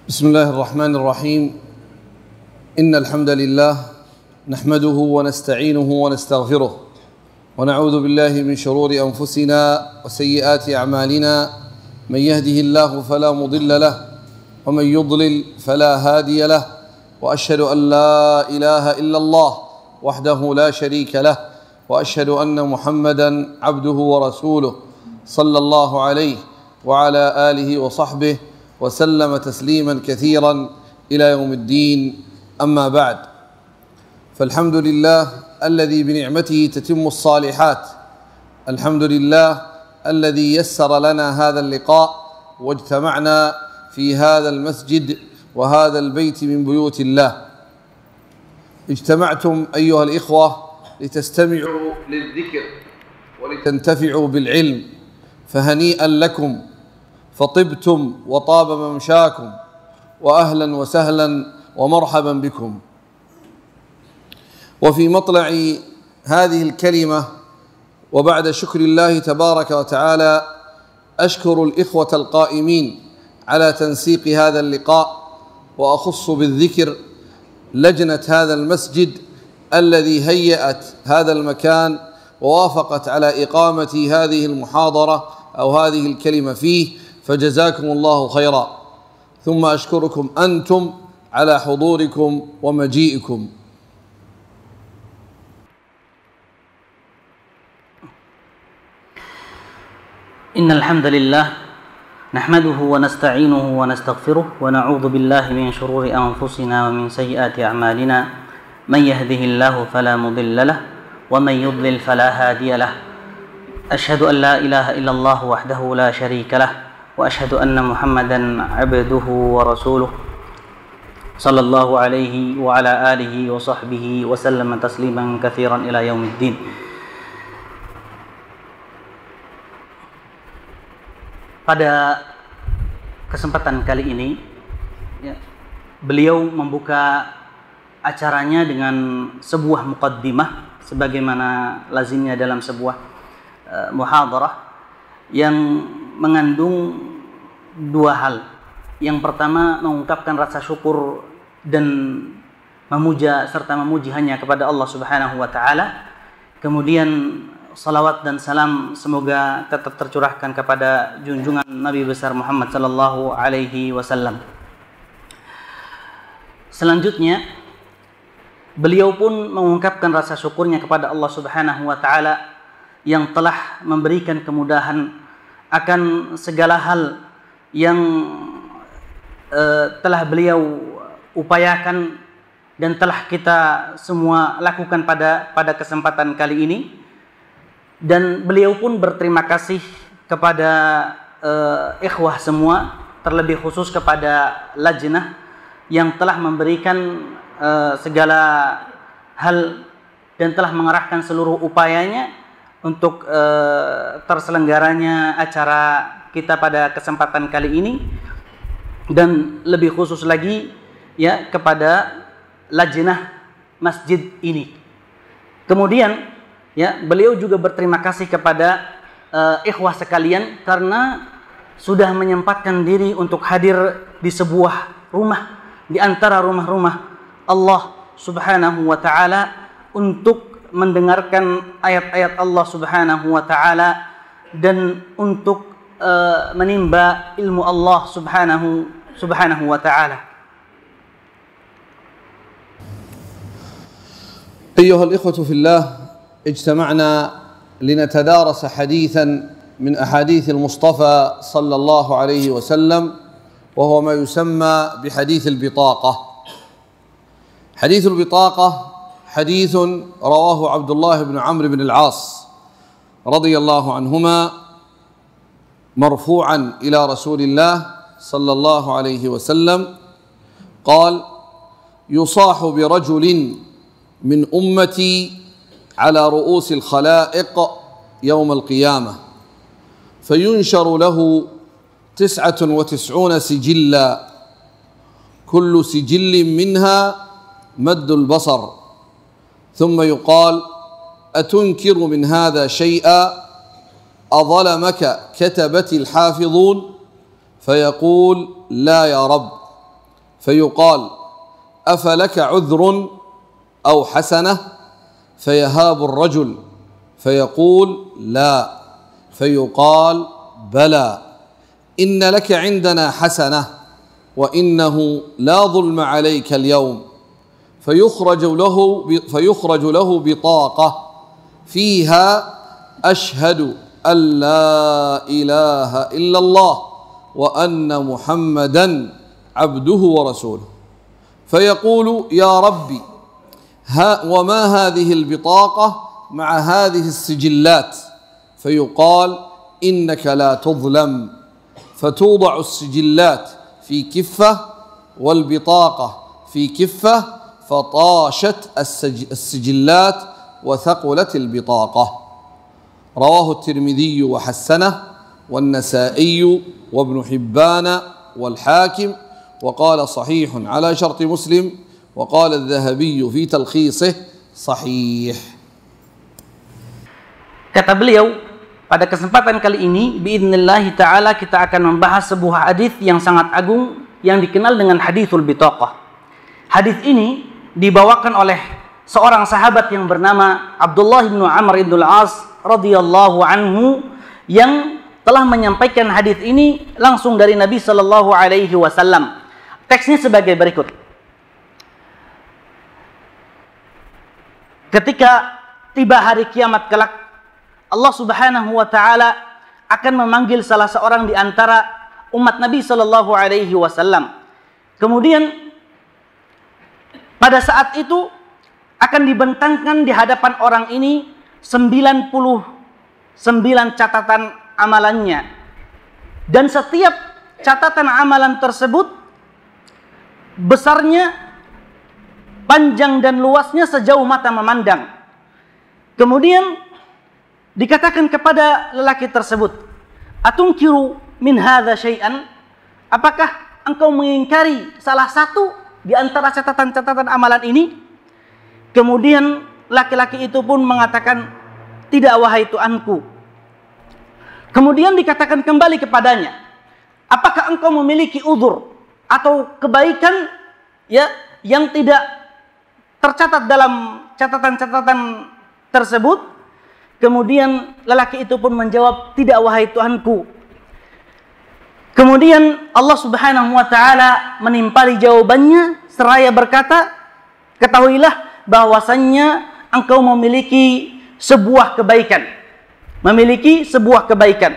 بسم الله الرحمن الرحيم. إن الحمد لله نحمده ونستعينه ونستغفره ونعوذ بالله من شرور أنفسنا وسيئات أعمالنا. من يهده الله فلا مضل له ومن يضلل فلا هادي له، وأشهد أن لا إله إلا الله وحده لا شريك له، وأشهد أن محمدا عبده ورسوله صلى الله عليه وعلى آله وصحبه وسلم تسليما كثيرا إلى يوم الدين. أما بعد، فالحمد لله الذي بنعمته تتم الصالحات، الحمد لله الذي يسر لنا هذا اللقاء واجتمعنا في هذا المسجد وهذا البيت من بيوت الله. اجتمعتم أيها الإخوة لتستمعوا للذكر ولتنتفعوا بالعلم، فهنيئا لكم، فطبتم وطاب ممشاكم، وأهلا وسهلا ومرحبا بكم. وفي مطلع هذه الكلمة وبعد شكر الله تبارك وتعالى أشكر الإخوة القائمين على تنسيق هذا اللقاء، وأخص بالذكر لجنة هذا المسجد الذي هيأت هذا المكان ووافقت على إقامة هذه المحاضرة أو هذه الكلمة فيه، فجزاكم الله خيرا. ثم أشكركم أنتم على حضوركم ومجيئكم. إن الحمد لله نحمده ونستعينه ونستغفره ونعوذ بالله من شرور أنفسنا ومن سيئات أعمالنا. من يهده الله فلا مضل له ومن يضلل فلا هادي له. أشهد أن لا إله إلا الله وحده لا شريك له، وأشهد أن محمدا عبده ورسوله صلى الله عليه وعلى آله وصحبه وسلم تسليما كثيرا إلى يوم الدين. Pada kesempatan kali ini, beliau membuka acaranya dengan sebuah muqaddimah sebagaimana lazimnya dalam sebuah muhadarah yang mengandung dua hal. Yang pertama, mengungkapkan rasa syukur dan memuja serta memuji hanya kepada Allah Subhanahu wa taala. Kemudian salawat dan salam semoga tetap tercurahkan kepada junjungan Nabi besar Muhammad sallallahu alaihi wasallam. Selanjutnya, beliau pun mengungkapkan rasa syukurnya kepada Allah Subhanahu wa taala yang telah memberikan kemudahan akan segala hal yang telah beliau upayakan dan telah kita semua lakukan pada kesempatan kali ini. Dan beliau pun berterima kasih kepada ikhwah semua, terlebih khusus kepada lajnah yang telah memberikan segala hal dan telah mengarahkan seluruh upayanya untuk terselenggaranya acara kita pada kesempatan kali ini, dan lebih khusus lagi ya kepada lajnah masjid ini. Kemudian ya, beliau juga berterima kasih kepada ikhwah sekalian karena sudah menyempatkan diri untuk hadir di sebuah rumah di antara rumah-rumah Allah Subhanahu wa taala untuk mendengarkan ayat-ayat Allah Subhanahu wa taala dan untuk menimba ilmu Allah Subhanahu wa taala. أيها الإخوة في الله، اجتمعنا لنتدارس حديثا من أحاديث المصطفى صلى الله عليه وسلم، وهو ما يسمى بحديث البطاقة. حديث البطاقة حديث رواه عبد الله بن عمرو بن العاص رضي الله عنهما مرفوعا إلى رسول الله صلى الله عليه وسلم قال: يصاح برجل من أمتي على رؤوس الخلائق يوم القيامة، فينشر له 99 سجلا، كل سجل منها مد البصر، ثم يقال: أتنكر من هذا شيئا؟ أظلمك كتبت الحافظون؟ فيقول: لا يا رب. فيقال أفلك عذر أو حسنة؟ فيهاب الرجل فيقول لا، فيقال بلى، إن لك عندنا حسنة وإنه لا ظلم عليك اليوم. فيخرج له بطاقة فيها أشهد أن لا إله إلا الله وأن محمدا عبده ورسوله. فيقول يا ربي وما هذه البطاقة مع هذه السجلات؟ فيقال إنك لا تظلم. فتوضع السجلات في كفة والبطاقة في كفة، فطاشت السجلات وثقلت البطاقة. رواه الترمذي وحسنه والنسائي وابن حبان والحاكم، وقال صحيح على شرط مسلم، وقال الذهبي في تلخيصه صحيح. Kata beliau, pada kesempatan kali ini biidznillah taala kita akan membahas sebuah hadis yang sangat agung yang dikenal dengan haditsul bitaqah. Hadis ini dibawakan oleh seorang sahabat yang bernama Abdullah bin Amr bin Al-As radhiyallahu anhu, yang telah menyampaikan hadis ini langsung dari Nabi sallallahu alaihi wasallam. Teksnya sebagai berikut. Ketika tiba hari kiamat kelak, Allah Subhanahu wa taala akan memanggil salah seorang di antara umat Nabi sallallahu alaihi wasallam. Kemudian pada saat itu akan dibentangkan di hadapan orang ini 99 catatan amalannya. Dan setiap catatan amalan tersebut besarnya, panjang dan luasnya sejauh mata memandang. Kemudian dikatakan kepada lelaki tersebut, "Atunkiru min hadza syai'an?" Apakah engkau mengingkari salah satu di antara catatan-catatan amalan ini? Kemudian laki-laki itu pun mengatakan, "Tidak wahai Tuanku." Kemudian dikatakan kembali kepadanya, "Apakah engkau memiliki uzur atau kebaikan ya yang tidak tercatat dalam catatan-catatan tersebut?" Kemudian lelaki itu pun menjawab, "Tidak wahai Tuhanku." Kemudian Allah Subhanahu wa taala menimpali jawabannya seraya berkata, "Ketahuilah bahwasannya engkau memiliki sebuah kebaikan." Memiliki sebuah kebaikan.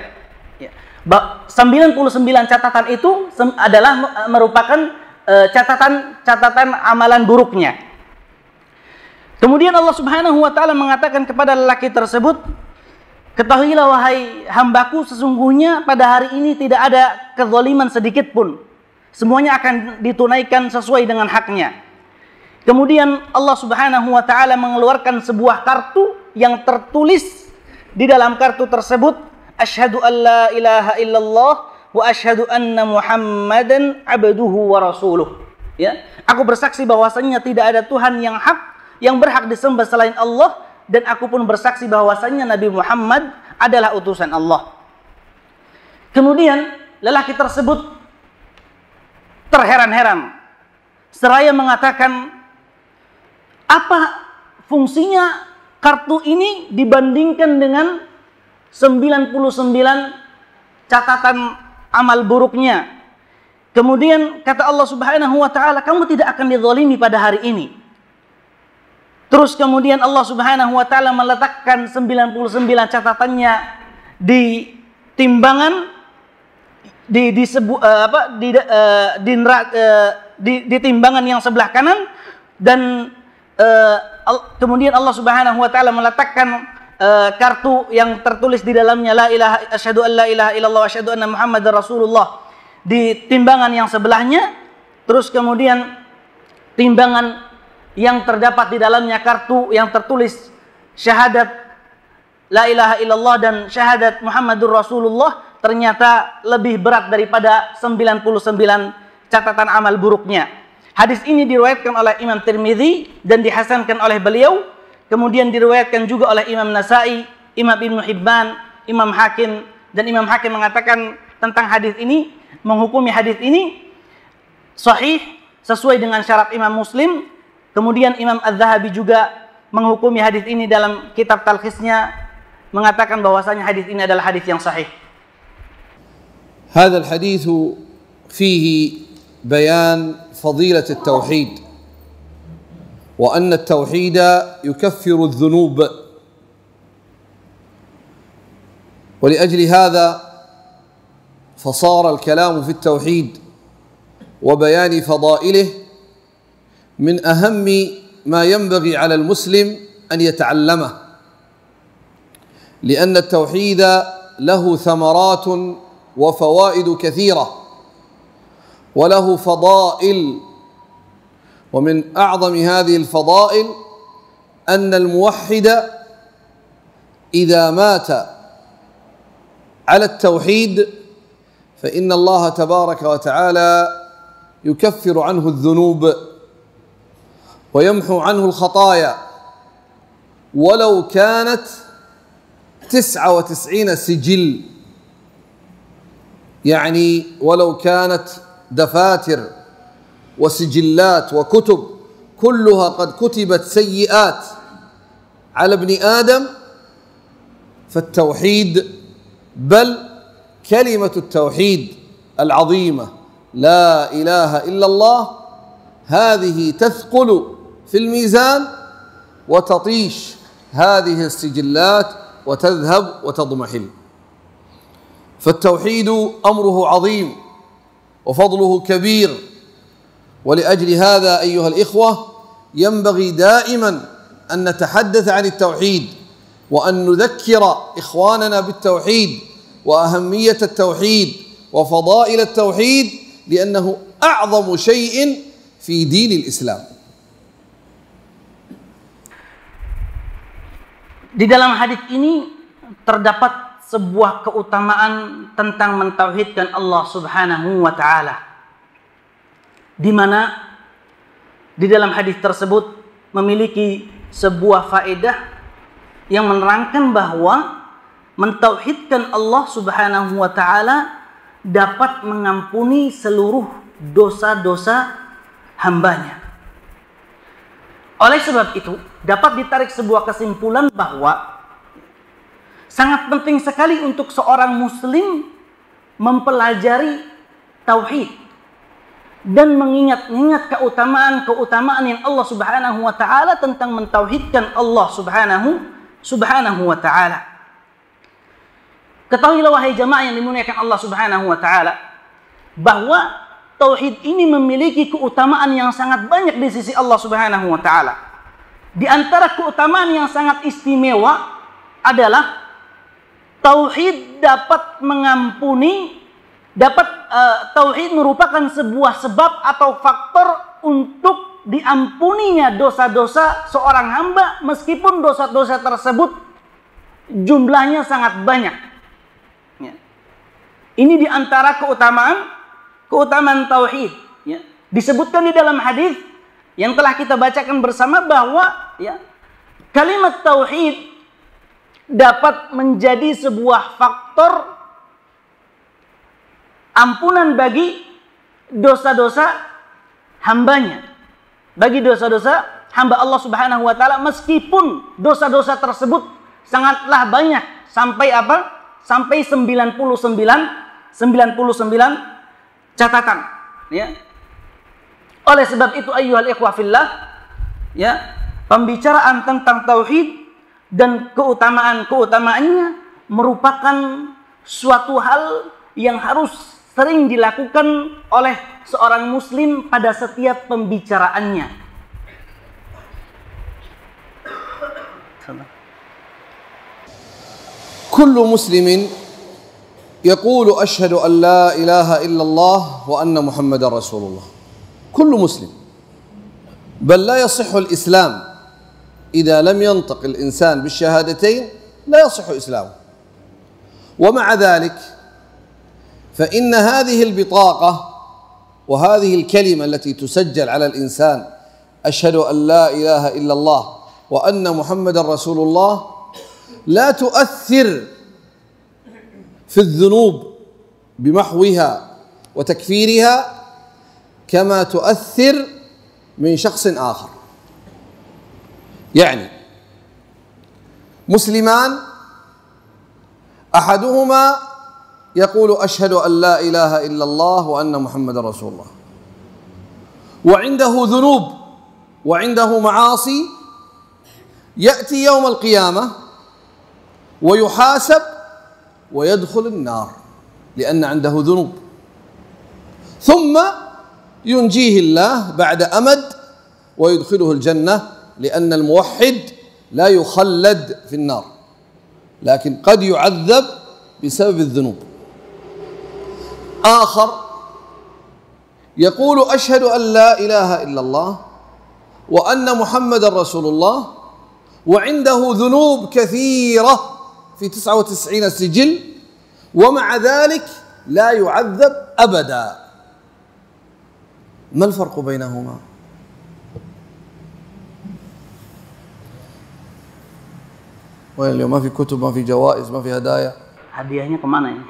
99 catatan itu adalah merupakan catatan amalan buruknya. Kemudian Allah Subhanahu wa taala mengatakan kepada lelaki tersebut, "Ketahuilah wahai hambaku, sesungguhnya pada hari ini tidak ada kezaliman sedikit pun. Semuanya akan ditunaikan sesuai dengan haknya." Kemudian Allah Subhanahu wa taala mengeluarkan sebuah kartu yang tertulis di dalam kartu tersebut, "Asyhadu an la ilaha illallah wa asyhadu anna Muhammadan abduhu wa rasuluh." Ya, aku bersaksi bahwasanya tidak ada Tuhan yang hak, yang berhak disembah selain Allah, dan aku pun bersaksi bahwasanya Nabi Muhammad adalah utusan Allah. Kemudian lelaki tersebut terheran-heran seraya mengatakan, "Apa fungsinya kartu ini dibandingkan dengan 99 catatan amal buruknya?" Kemudian kata Allah Subhanahu wa taala, "Kamu tidak akan dizalimi pada hari ini." Terus kemudian Allah Subhanahu wa taala meletakkan 99 catatannya di timbangan di timbangan yang sebelah kanan, dan kemudian Allah Subhanahu wa taala meletakkan kartu yang tertulis di dalamnya asyhadu an la ilaha illallah wa asyhadu anna Muhammadar Rasulullah di timbangan yang sebelahnya. Terus kemudian timbangan yang terdapat di dalamnya kartu yang tertulis syahadat la ilaha illallah dan syahadat Muhammadur Rasulullah ternyata lebih berat daripada 99 catatan amal buruknya. Hadis ini diriwayatkan oleh Imam Tirmidzi dan dihasankan oleh beliau. Kemudian diriwayatkan juga oleh Imam Nasai, Imam Ibn Hibban, Imam Hakim, dan Imam Hakim mengatakan tentang hadis ini, menghukumi hadis ini sahih sesuai dengan syarat Imam Muslim. Kemudian Imam Az-Zahabi juga menghukumi hadis ini dalam kitab Talkhisnya, mengatakan bahwasanya hadis ini adalah hadis yang sahih. هذا الحديث فيه بيان فضيلة التوحيد وأن التوحيد يكفر الذنوب، ولأجل هذا فصار الكلام في التوحيد وبيان فضائله من أهم ما ينبغي على المسلم أن يتعلمه، لأن التوحيد له ثمرات وفوائد كثيرة وله فضائل، ومن أعظم هذه الفضائل أن الموحد إذا مات على التوحيد فإن الله تبارك وتعالى يكفر عنه الذنوب ويمحو عنه الخطايا ولو كانت 99 سجل، يعني ولو كانت دفاتر وسجلات وكتب كلها قد كتبت سيئات على ابن آدم، فالتوحيد بل كلمة التوحيد العظيمة لا إله إلا الله هذه تثقل في الميزان وتطيش هذه السجلات وتذهب وتضمحل. فالتوحيد أمره عظيم وفضله كبير، ولأجل هذا أيها الإخوة ينبغي دائما أن نتحدث عن التوحيد وأن نذكر إخواننا بالتوحيد وأهمية التوحيد وفضائل التوحيد، لأنه أعظم شيء في دين الإسلام. Di dalam hadis ini terdapat sebuah keutamaan tentang mentauhidkan Allah Subhanahu wa taala, di mana di dalam hadis tersebut memiliki sebuah faedah yang menerangkan bahwa mentauhidkan Allah Subhanahu wa taala dapat mengampuni seluruh dosa-dosa hambanya. Oleh sebab itu, dapat ditarik sebuah kesimpulan bahwa sangat penting sekali untuk seorang muslim mempelajari tauhid dan mengingat-ingat keutamaan-keutamaan yang Allah Subhanahu wa taala tentang mentauhidkan Allah Subhanahu wa taala. Ketahuilah wahai jamaah yang dimuliakan Allah Subhanahu wa taala, bahwa tauhid ini memiliki keutamaan yang sangat banyak di sisi Allah Subhanahu wa taala. Di antara keutamaan yang sangat istimewa adalah tauhid dapat mengampuni, tauhid merupakan sebuah sebab atau faktor untuk diampuninya dosa-dosa seorang hamba, meskipun dosa-dosa tersebut jumlahnya sangat banyak. Ya. Ini di antara keutamaan tauhid. Ya. Disebutkan di dalam hadis yang telah kita bacakan bersama bahwa ya, kalimat tauhid dapat menjadi sebuah faktor ampunan bagi dosa-dosa hambanya, bagi dosa-dosa hamba Allah Subhanahu wa taala, meskipun dosa-dosa tersebut sangatlah banyak, sampai apa? Sampai 99 catatan, ya. Oleh sebab itu ayyuhal ikhwah fillah, ya, pembicaraan tentang tauhid dan keutamaan-keutamaannya merupakan suatu hal yang harus sering dilakukan oleh seorang muslim pada setiap pembicaraannya. Kullu muslimin yaqulu ashhadu an la ilaha illallah wa anna Muhammadar Rasulullah. كل مسلم، بل لا يصح الإسلام إذا لم ينطق الإنسان بالشهادتين، لا يصح إسلامه. ومع ذلك فإن هذه البطاقة وهذه الكلمة التي تسجل على الإنسان أشهد أن لا إله إلا الله وأن محمد رسول الله لا تؤثر في الذنوب بمحوها وتكفيرها كما تؤثر من شخص آخر. يعني مسلمان أحدهما يقول أشهد أن لا إله إلا الله وأن محمد رسول الله، وعنده ذنوب وعنده معاصي، يأتي يوم القيامة ويحاسب ويدخل النار لأن عنده ذنوب، ثم ينجيه الله بعد أمد ويدخله الجنة، لأن الموحد لا يخلد في النار لكن قد يعذب بسبب الذنوب. آخر يقول أشهد أن لا إله إلا الله وأن محمد رسول الله، وعنده ذنوب كثيرة في 99 سجل، ومع ذلك لا يعذب أبدا. ما الفرق بينهما؟ وين اليوم ما في كتب، ما في جوائز، ما في هدايا؟ Hadiahnya kemana ini?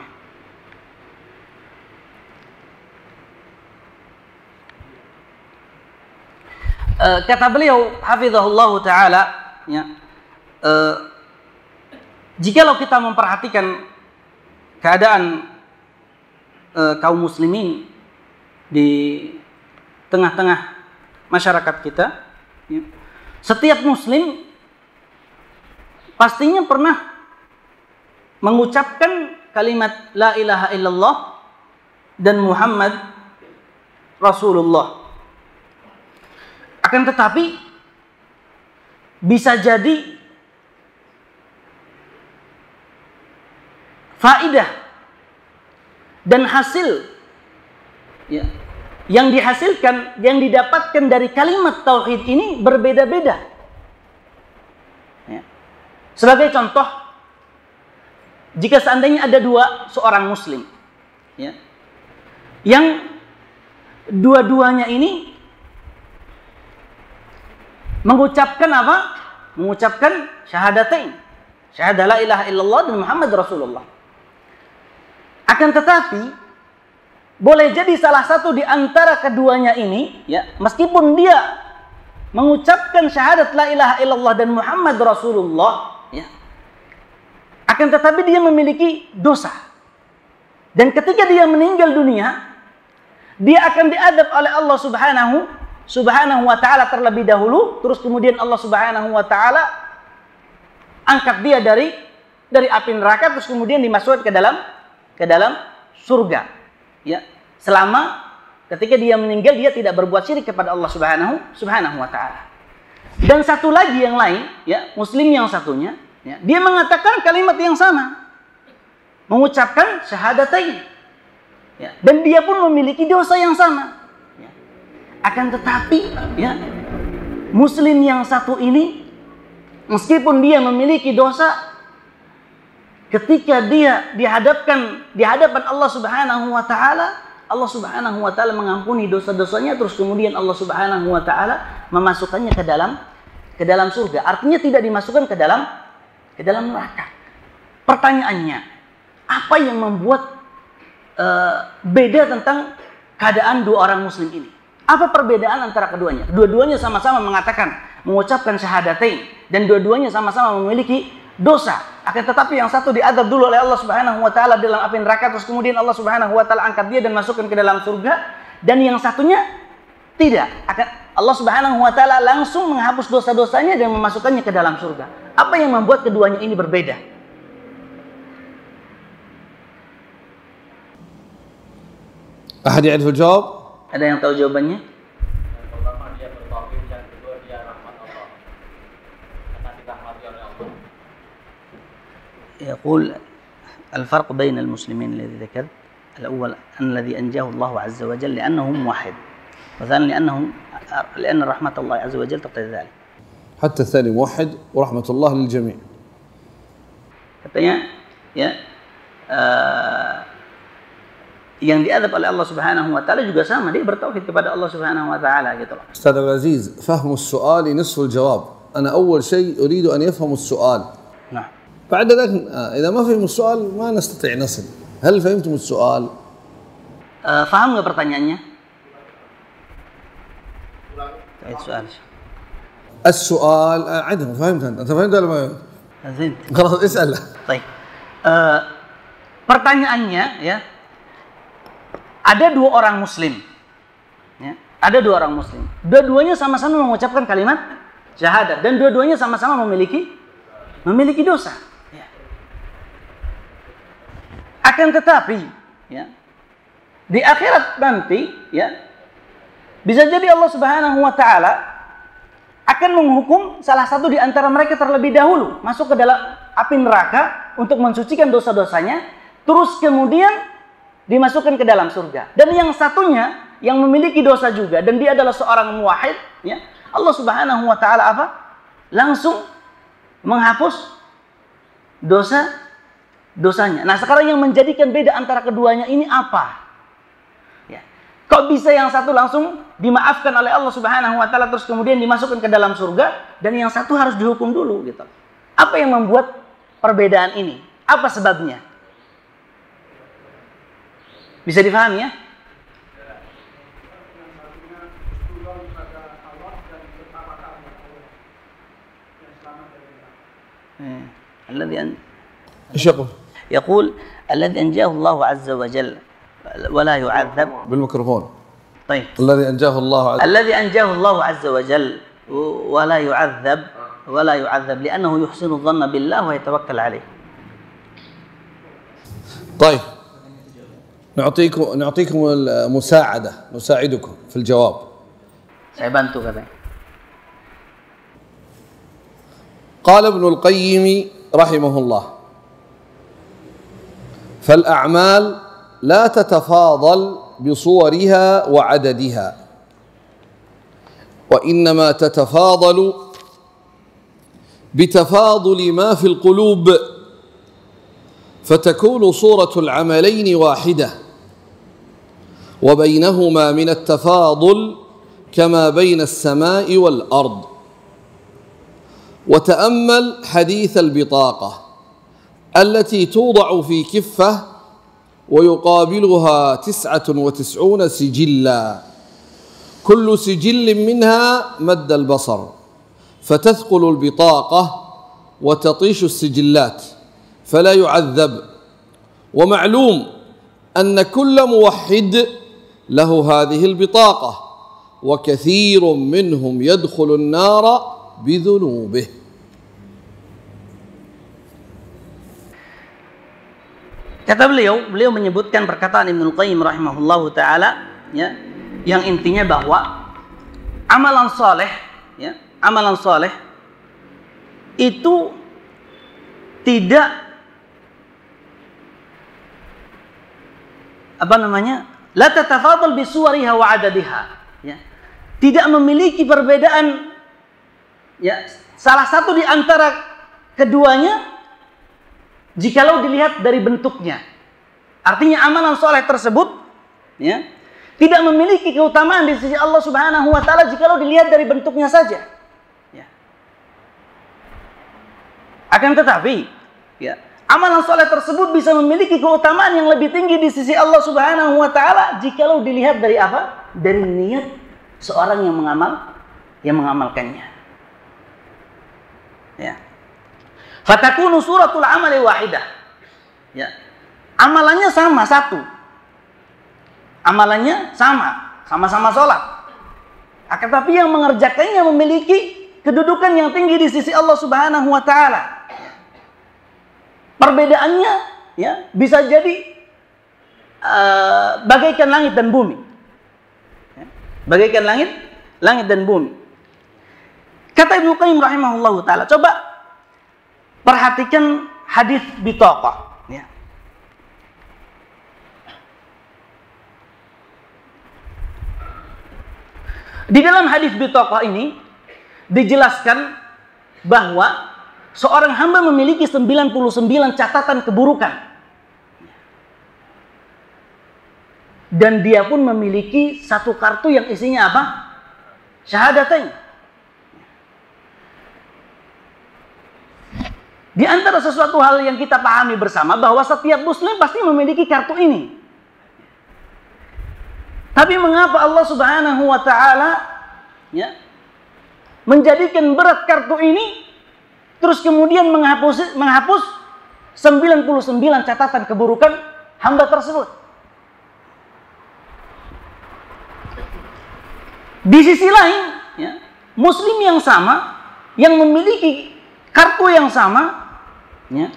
Kata beliau hafizahullah taala, ya, jikalau kita memperhatikan keadaan kaum muslimin di tengah-tengah masyarakat kita, ya, setiap muslim pastinya pernah mengucapkan kalimat la ilaha illallah dan Muhammad Rasulullah. Akan tetapi bisa jadi faidah dan hasil, ya, yang dihasilkan, yang didapatkan dari kalimat tauhid ini berbeda-beda. Ya. Sebagai contoh, jika seandainya ada seorang muslim, ya, yang dua-duanya ini mengucapkan apa? Mengucapkan syahadatain, syahadah la ilaha illallah dan Muhammad Rasulullah. Akan tetapi boleh jadi salah satu di antara keduanya ini, ya, meskipun dia mengucapkan syahadat la ilaha illallah dan Muhammad Rasulullah, ya, akan tetapi dia memiliki dosa. Dan ketika dia meninggal dunia, dia akan diadab oleh Allah Subhanahu wa ta'ala terlebih dahulu, terus kemudian Allah Subhanahu wa ta'ala angkat dia dari api neraka, terus kemudian dimasukkan ke dalam surga, ya, selama ketika dia meninggal dia tidak berbuat syirik kepada Allah Subhanahu wa ta'ala. Dan satu lagi yang lain, ya, muslim yang satunya, ya, dia mengatakan kalimat yang sama, mengucapkan syahadatain, ya, dan dia pun memiliki dosa yang sama. Akan tetapi, ya, muslim yang satu ini, meskipun dia memiliki dosa, ketika dia di hadapan Allah Subhanahu wa ta'ala, Allah Subhanahu wa ta'ala mengampuni dosa-dosanya, terus kemudian Allah Subhanahu wa ta'ala memasukkannya ke dalam surga. Artinya tidak dimasukkan ke dalam neraka. Pertanyaannya, apa yang membuat beda tentang keadaan dua orang muslim ini? Apa perbedaan antara keduanya? Dua-duanya sama-sama mengatakan, mengucapkan syahadatain, dan dua-duanya sama-sama memiliki dosa. Akan tetapi yang satu diadab dulu oleh Allah Subhanahu wa ta'ala dalam api neraka, terus kemudian Allah Subhanahu wa ta'ala angkat dia dan masukkan ke dalam surga, dan yang satunya tidak. Allah Subhanahu wa ta'ala langsung menghapus dosa-dosanya dan memasukkannya ke dalam surga. Apa yang membuat keduanya ini berbeda? Ahad ya'rif al-jawab? Ada yang tahu jawabannya? Yang pertama dia bertauhid, yang kedua dia rahmat Allah. Karena dirahmati oleh Allah. يقول الفرق بين المسلمين الذي ذكرت، الأول أن الذي أنجاه الله عز وجل لأنه موحد، والثاني لأن رحمة الله عز وجل تقتضي ذلك. حتى الثاني موحد ورحمة الله للجميع. Katanya, ya, yang diadab oleh Allah Subhanahu wa ta'ala juga sama, dia bertauhid kepada Allah Subhanahu wa ta'ala gitu loh. أستاذ عبد العزيز، فهم السؤال نصف الجواب. أنا أول شيء أريد أن يفهموا السؤال. Nah, بعد ذلك إذا ما فهموا السؤال ما نستطيع نصل. هل فهمتم السؤال؟ Faham nggak pertanyaannya? السؤال السؤال عندهم فهمت أنت فهمت ولا ما فهمت خلاص اسأل. طيب. Pertanyaannya ya, ada dua orang muslim ya, ada dua orang muslim, dua-duanya sama-sama mengucapkan kalimat syahadat dan dua-duanya sama-sama memiliki dosa ya. Akan tetapi ya, di akhirat nanti ya, bisa jadi Allah Subhanahu wa taala akan menghukum salah satu di antara mereka terlebih dahulu masuk ke dalam api neraka untuk mensucikan dosa-dosanya, terus kemudian dimasukkan ke dalam surga. Dan yang satunya yang memiliki dosa juga dan dia adalah seorang muwahhid ya, Allah Subhanahu wa taala apa? Langsung menghapus dosanya. Nah, sekarang yang menjadikan beda antara keduanya ini apa? Kok bisa yang satu langsung dimaafkan oleh Allah Subhanahu wa taala terus kemudian dimasukkan ke dalam surga dan yang satu harus dihukum dulu gitu. Apa yang membuat perbedaan ini? Apa sebabnya? Bisa difahami ya? يقول الذي أنجاه الله عز وجل ولا يعذب بالميكروفون. طيب. الذي أنجاه الله عز وجل ولا يعذب لأنه يحسن الظن بالله ويتوكل عليه. طيب. نعطيكم المساعدة، نساعدكم في الجواب. Saya bantu katanya. قال ابن القيم رحمه الله: فالأعمال لا تتفاضل بصورها وعددها، وإنما تتفاضل بتفاضل ما في القلوب، فتكون صورة العملين واحدة وبينهما من التفاضل كما بين السماء والأرض. وتأمل حديث البطاقة التي توضع في كفة ويقابلها 99 سجلا، كل سجل منها مد البصر، فتثقل البطاقة وتطيش السجلات فلا يعذب. ومعلوم أن كل موحد له هذه البطاقة، وكثير منهم يدخل النار بذنوبه. Kata beliau menyebutkan perkataan Ibnu Qayyim rahimahullahu taala ya, yang intinya bahwa amalan soleh itu tidak la tatafadhal bi suwariha wa adadiha ya, tidak memiliki perbedaan ya, salah satu di antara keduanya jikalau dilihat dari bentuknya. Artinya amalan soleh tersebut ya, tidak memiliki keutamaan di sisi Allah Subhanahu wa taala jikalau dilihat dari bentuknya saja. Ya. Akan tetapi ya, amalan soleh tersebut bisa memiliki keutamaan yang lebih tinggi di sisi Allah Subhanahu wa taala jikalau dilihat dari apa? Dari niat seorang yang mengamalkannya. Ya. Fatakunu suratul amali wahidah. Ya. Amalannya sama satu. Amalannya sama-sama sholat. Akan tapi yang mengerjakannya memiliki kedudukan yang tinggi di sisi Allah Subhanahu wa taala. Perbedaannya ya bisa jadi bagaikan langit dan bumi. Ya. Bagaikan langit dan bumi. Kata Ibnu Qayyim rahimahullahu taala, coba perhatikan hadis bitaqah ya. Di dalam hadis bitaqah ini dijelaskan bahwa seorang hamba memiliki 99 catatan keburukan. Dan dia pun memiliki satu kartu yang isinya apa? Syahadatain. Di antara sesuatu hal yang kita pahami bersama bahwa setiap muslim pasti memiliki kartu ini. Tapi mengapa Allah Subhanahu wa taala ya menjadikan berat kartu ini, terus kemudian menghapus 99 catatan keburukan hamba tersebut. Di sisi lain, ya, muslim yang sama, yang memiliki kartu yang sama, ya,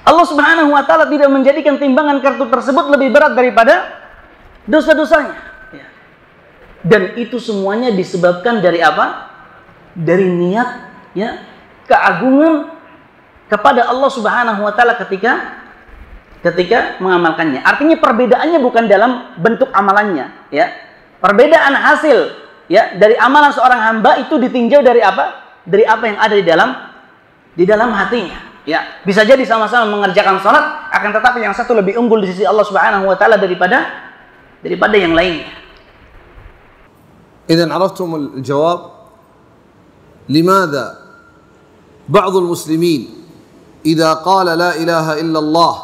Allah Subhanahu wa Ta'ala tidak menjadikan timbangan kartu tersebut lebih berat daripada dosa-dosanya. Ya. Dan itu semuanya disebabkan dari apa? Dari niat, ya, keagungan kepada Allah Subhanahu wa Ta'ala ketika mengamalkannya. Artinya perbedaannya bukan dalam bentuk amalannya, ya. Perbedaan hasil, ya, dari amalan seorang hamba itu ditinjau dari apa? Dari apa yang ada di dalam hatinya. Ya, bisa jadi sama-sama mengerjakan salat, akan tetapi yang satu lebih unggul di sisi Allah Subhanahu wa Ta'ala daripada yang lainnya. إذن عرفتم الجواب لماذا بعض المسلمين إذا قال لا إله إلا الله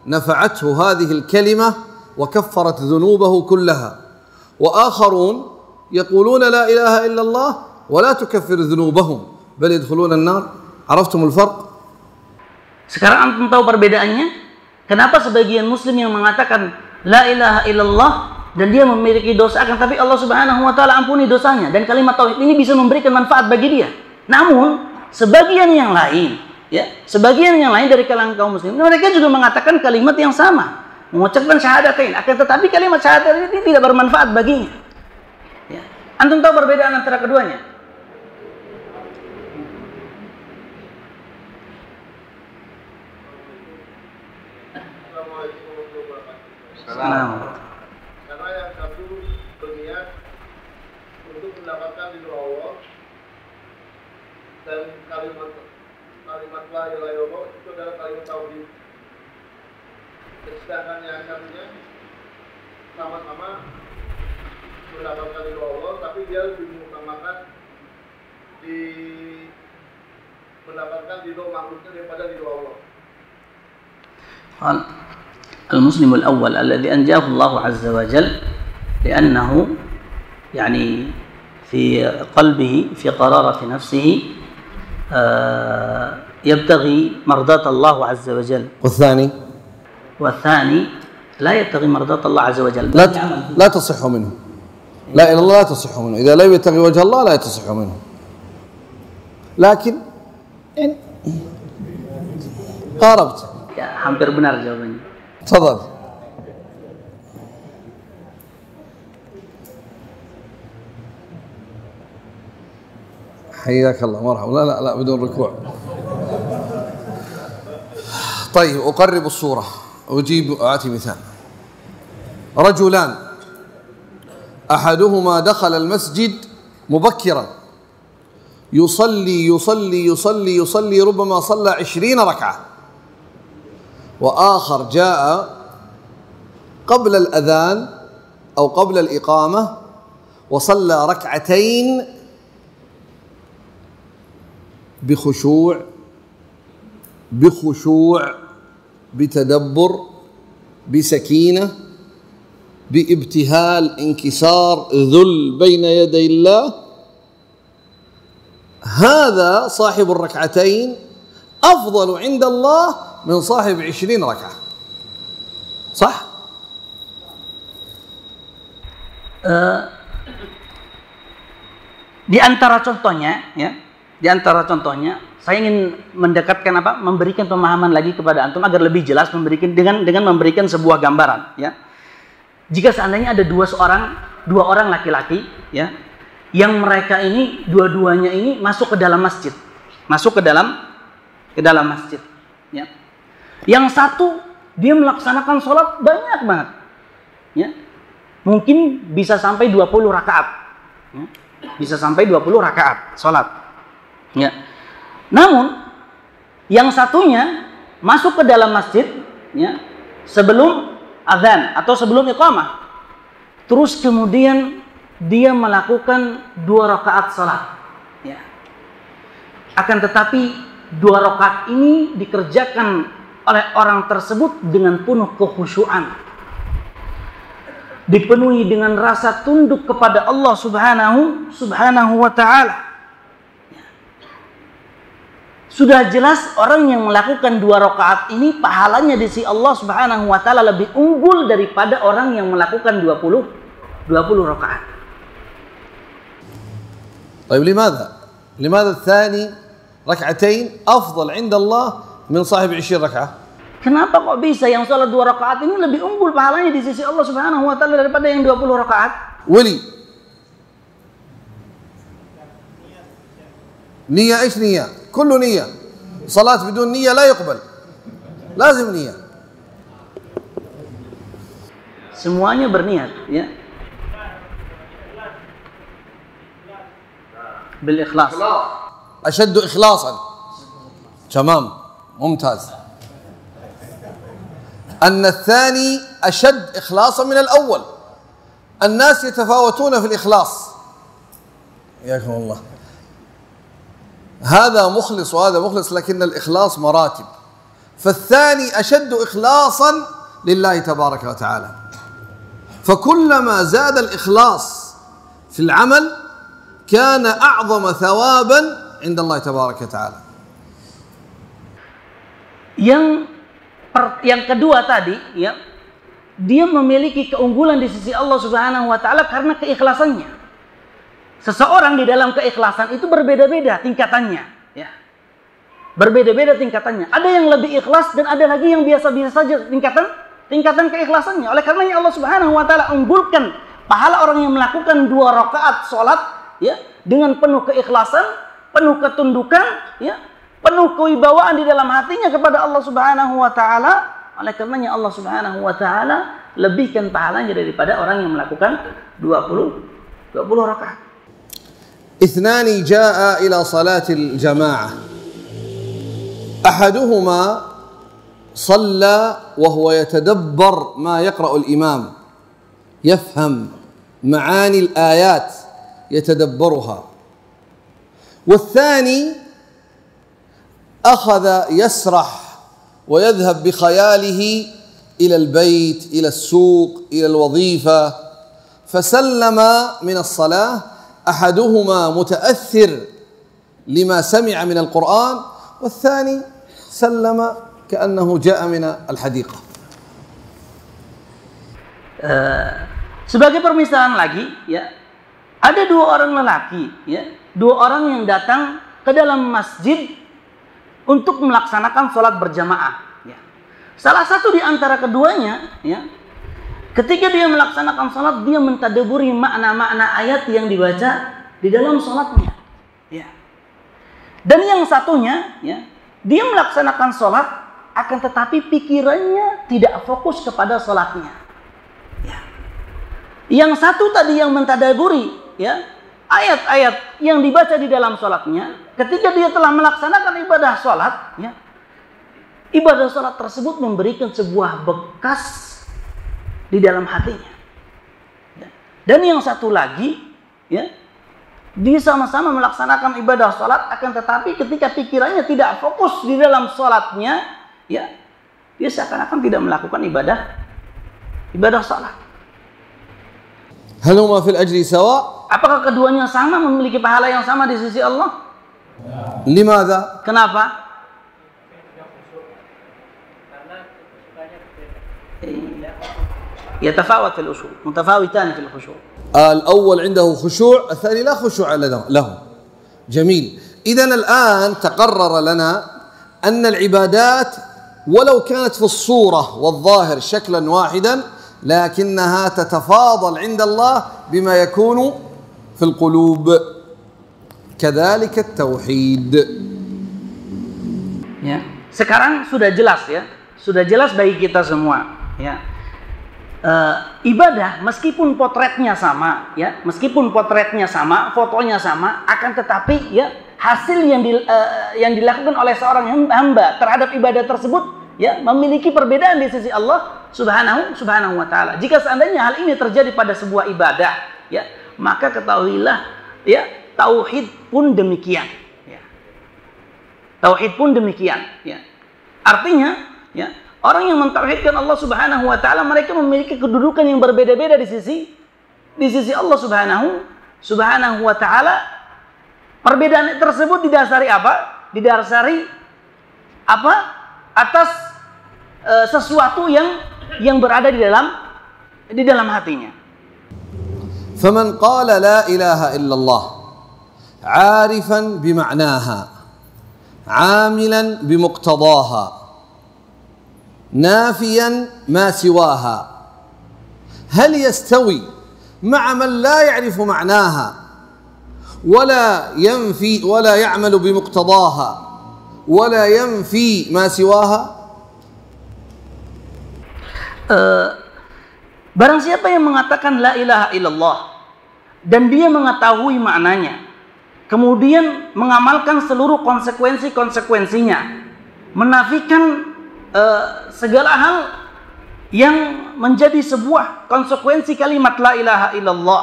نفعته هذه الكلمة وكفرت ذنوبه كلها، وآخرون يقولون لا إله إلا الله ولا تكفر ذنوبهم بل يدخلون النار. عرفتم الفرق؟ Sekarang antum tahu perbedaannya? Kenapa sebagian muslim yang mengatakan la ilaha illallah dan dia memiliki dosa, akan tapi Allah Subhanahu wa Ta'ala ampuni dosanya, dan kalimat tauhid ini bisa memberikan manfaat bagi dia. Namun sebagian yang lain, ya, sebagian yang lain dari kalangan kaum muslim, mereka juga mengatakan kalimat yang sama, mengucapkan syahadatain, akan tetapi kalimat syahadat ini tidak bermanfaat baginya. Ya. Antum tahu perbedaan antara keduanya? Karena yang satu berniat untuk mendapatkan ridho Allah, dan kalimat la ilaha illallah itu adalah kalimat tauhid. Sedangkan yang satunya sama-sama mendapatkan ridho Allah, tapi dia lebih mengutamakan mendapatkan ridho makhluknya daripada ridho Allah. المسلم الأول الذي أنجاه الله عز وجل لأنه يعني في قلبه في قرارة نفسه يبتغي مرضاة الله عز وجل. والثاني لا يبتغي مرضاة الله عز وجل. لا تصح منه. لا إله إلا الله لا تصح منه. إذا لا يبتغي وجه الله لا تصح منه. لكن قاربت. Ya, hampir benar jawabannya. تفضل. حياك الله مرحبا. لا بدون ركوع. طيب أقرب الصورة، آتي مثال. رجلان أحدهما دخل المسجد مبكرا يصلي ربما صلى 20 ركعة، وآخر جاء قبل الأذان أو قبل الإقامة وصلى ركعتين بخشوع بتدبر بسكينة بابتهال انكسار ذل بين يدي الله. هذا صاحب الركعتين أفضل عند الله من صاحب 20 ركعة. صح؟ Di antara contohnya, ya, di antara contohnya, saya ingin mendekatkan memberikan pemahaman lagi kepada antum agar lebih jelas, dengan memberikan sebuah gambaran, ya. Jika seandainya ada dua orang laki-laki, ya, yang mereka ini dua-duanya ini masuk ke dalam masjid, ya. Yang satu dia melaksanakan sholat banyak banget, ya. Mungkin bisa sampai 20 rakaat, ya. Bisa sampai 20 rakaat sholat, ya. Namun yang satunya masuk ke dalam masjid, ya, sebelum azan atau sebelum iqamah, terus kemudian dia melakukan 2 rakaat sholat, ya. Akan tetapi 2 rakaat ini dikerjakan oleh orang tersebut dengan penuh kekhusyuan, dipenuhi dengan rasa tunduk kepada Allah Subhanahu wa ta'ala. Sudah jelas orang yang melakukan 2 rakaat ini pahalanya di sisi Allah Subhanahu wa ta'ala lebih unggul daripada orang yang melakukan 20 rakaat. طيب لماذا الثاني ركعتين أفضل عند الله من صاحب 20 ركعة؟ Kenapa kok bisa yang sholat 2 rakaat ini lebih unggul pahalanya di sisi Allah Subhanahu wa ta'ala daripada yang 20 rakaat? ولي نية إيش نية؟ كل نية. صلاة بدون نية لا يقبل. لازم نية. Semuanya berniat, ya. بالإخلاص. أشد إخلاصا. تمام ممتاز. أن الثاني أشد إخلاصا من الأول. الناس يتفاوتون في الإخلاص. حياكم الله. هذا مخلص وهذا مخلص لكن الإخلاص مراتب. فالثاني أشد إخلاصا لله تبارك وتعالى. فكلما زاد الإخلاص في العمل كان أعظم ثوابا عند الله تبارك وتعالى. Yang kedua tadi, ya, dia memiliki keunggulan di sisi Allah Subhanahu wa ta'ala karena keikhlasannya. Seseorang di dalam keikhlasan itu berbeda-beda tingkatannya, ya. Berbeda-beda tingkatannya. Ada yang lebih ikhlas dan ada lagi yang biasa-biasa saja tingkatan keikhlasannya. Oleh karenanya Allah Subhanahu wa ta'ala unggulkan pahala orang yang melakukan 2 rakaat salat, ya, dengan penuh keikhlasan, penuh ketundukan, ya, penuh kewibawaan di dalam hatinya kepada Allah Subhanahu wa ta'ala. Oleh karenanya Allah Subhanahu wa ta'ala lebihkan pahalanya daripada orang yang melakukan 20 rakaat. اثنان جاء إلى صلاة الجماعة أحدهما صلى وهو يتدبر ما يقرأ الإمام يفهم معاني الآيات يتدبرها والثاني أخذ يسرح ويذهب بخياله إلى البيت إلى السوق إلى الوظيفة فسلم من الصلاة أحدهما متأثر لما سمع من القرآن والثاني سلم كأنه جاء من الحديقة. Sebagai permisalan lagi, ya, ada 2 orang lelaki, ya, 2 orang yang datang ke dalam masjid untuk melaksanakan sholat berjamaah. Ya. Salah satu di antara keduanya, ya, ketika dia melaksanakan sholat, dia mentadaburi makna-makna ayat yang dibaca di dalam sholatnya. Ya. Dan yang satunya, ya, dia melaksanakan sholat, akan tetapi pikirannya tidak fokus kepada sholatnya. Ya. Yang satu tadi yang mentadaburi, ya, ayat-ayat yang dibaca di dalam sholatnya, ketika dia telah melaksanakan ibadah sholat, ya, ibadah sholat tersebut memberikan sebuah bekas di dalam hatinya. Dan yang satu lagi, ya, dia sama-sama melaksanakan ibadah sholat, akan tetapi ketika pikirannya tidak fokus di dalam sholatnya, ya, dia seakan-akan tidak melakukan ibadah sholat. هل هما في الأجر سواء؟ Apakah keduanya sama, memiliki pahala yang sama di sisi Allah? لماذا؟ Kenapa? يتفاوت في الأصول، متفاوتان في الخشوع. الأول عنده خشوع، الثاني لا خشوع له. جميل. إذن الآن تقرر لنا أن العبادات ولو كانت في الصورة والظاهر شكلا واحدا لكنها تتفاضل عند الله بما يكون في القلوب. كذلك التوحيد. Ya, sekarang sudah jelas, ya, sudah jelas bagi kita semua, ya. Ibadah meskipun potretnya sama, ya, meskipun potretnya sama, fotonya sama, akan tetapi, ya, hasil yang dilakukan oleh seorang hamba terhadap ibadah tersebut, ya, memiliki perbedaan di sisi Allah Subhanahu wa ta'ala. Jika seandainya hal ini terjadi pada sebuah ibadah, ya, maka ketahuilah, ya, tauhid pun demikian, ya. Tauhid pun demikian, ya. Artinya, ya, orang yang mentauhidkan Allah Subhanahu wa taala, mereka memiliki kedudukan yang berbeda-beda di sisi Allah Subhanahu wa taala. Perbedaan tersebut didasari apa? Didasari apa? Atas sesuatu yang berada di dalam hatinya. فمن قال لا إله إلا الله عارفا بمعناها عاملا بمقتضاها نافيا ما سواها هل يستوي مع من لا يعرف معناها ولا ينفي ولا يعمل بمقتضاها ولا ينفي ما سواها؟ Barang siapa yang mengatakan la ilaha illallah dan dia mengetahui maknanya, kemudian mengamalkan seluruh konsekuensinya, menafikan segala hal yang menjadi sebuah konsekuensi kalimat la ilaha illallah,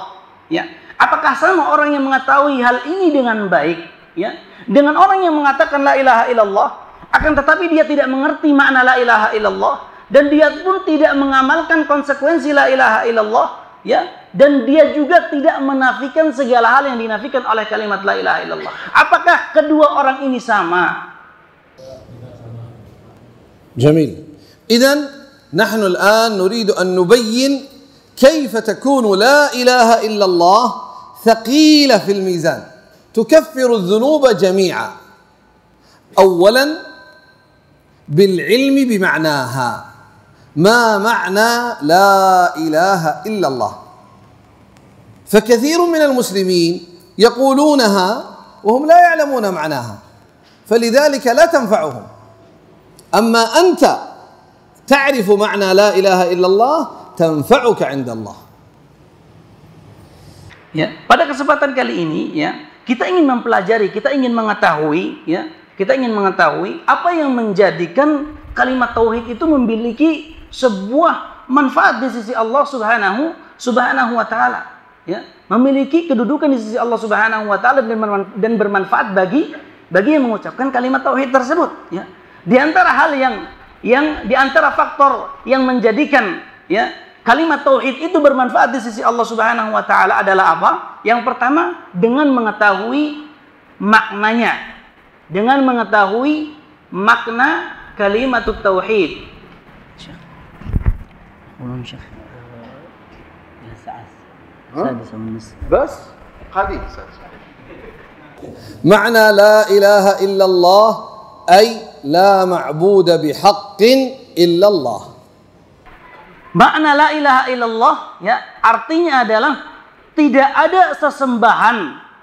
ya, apakah sama orang yang mengetahui hal ini dengan baik, ya, dengan orang yang mengatakan la ilaha illallah akan tetapi dia tidak mengerti makna la ilaha illallah dan dia pun tidak mengamalkan konsekuensi la ilaha illallah, ya, dan dia juga tidak menafikan segala hal yang dinafikan oleh kalimat la ilaha illallah. Apakah kedua orang ini sama? جميل. إذن نحن الآن نريد أن نبين كيف تكون لا إله إلا الله ثقيلة في الميزان تكفر الذنوب جميعا. أولا بالعلم بمعناها. ما معنى لا إله إلا الله؟ فكثير من المسلمين يقولونها وهم لا يعلمون معناها، فلذلك لا تنفعهم. أما أنت تعرف معنى لا إله إلا الله تنفعك عند الله. Ya, pada kesempatan kali ini, ya, kita ingin mempelajari, kita ingin mengetahui, ya, kita ingin mengetahui apa yang menjadikan kalimat tauhid itu memiliki sebuah manfaat di sisi Allah Subhanahu wa taala, ya, memiliki kedudukan di sisi Allah Subhanahu wa taala dan bermanfaat bagi yang mengucapkan kalimat tauhid tersebut, ya. Di antara hal yang di antara faktor yang menjadikan, ya, kalimat tauhid itu bermanfaat di sisi Allah Subhanahu wa taala adalah apa? Yang pertama, dengan mengetahui maknanya, dengan mengetahui makna kalimat tauhid. بس قليل. معنى لا إله إلا الله أي لا معبود بحق إلا الله. Makna la ilaha illallah, ya, artinya adalah tidak ada sesembahan,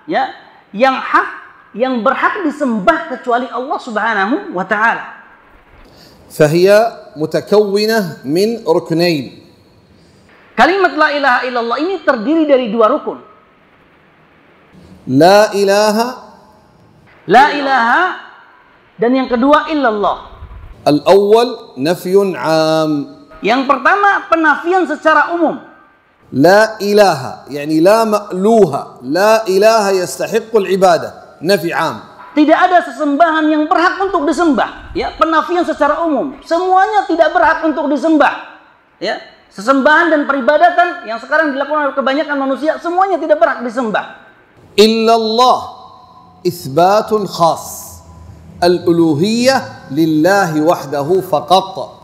ya, yang berhak disembah kecuali Allah Subhanahu wa taala. فهي متكونة من ركنين. Kalimat la ilaha illallah ini terdiri dari dua rukun. لا إله dan yang kedua illallah. الأول نفي عام. Yang pertama penafian secara umum. لا إله يعني لا مألوه، لا إله يستحق العبادة، نفي عام. Tidak ada sesembahan yang berhak untuk disembah, ya, penafian secara umum. Semuanya tidak berhak untuk disembah, ya. Sesembahan dan peribadatan yang sekarang dilakukan oleh kebanyakan manusia semuanya tidak berhak disembah. Illallah itsbatul khas. Al-uluhiyah lillahi wahdahu faqat.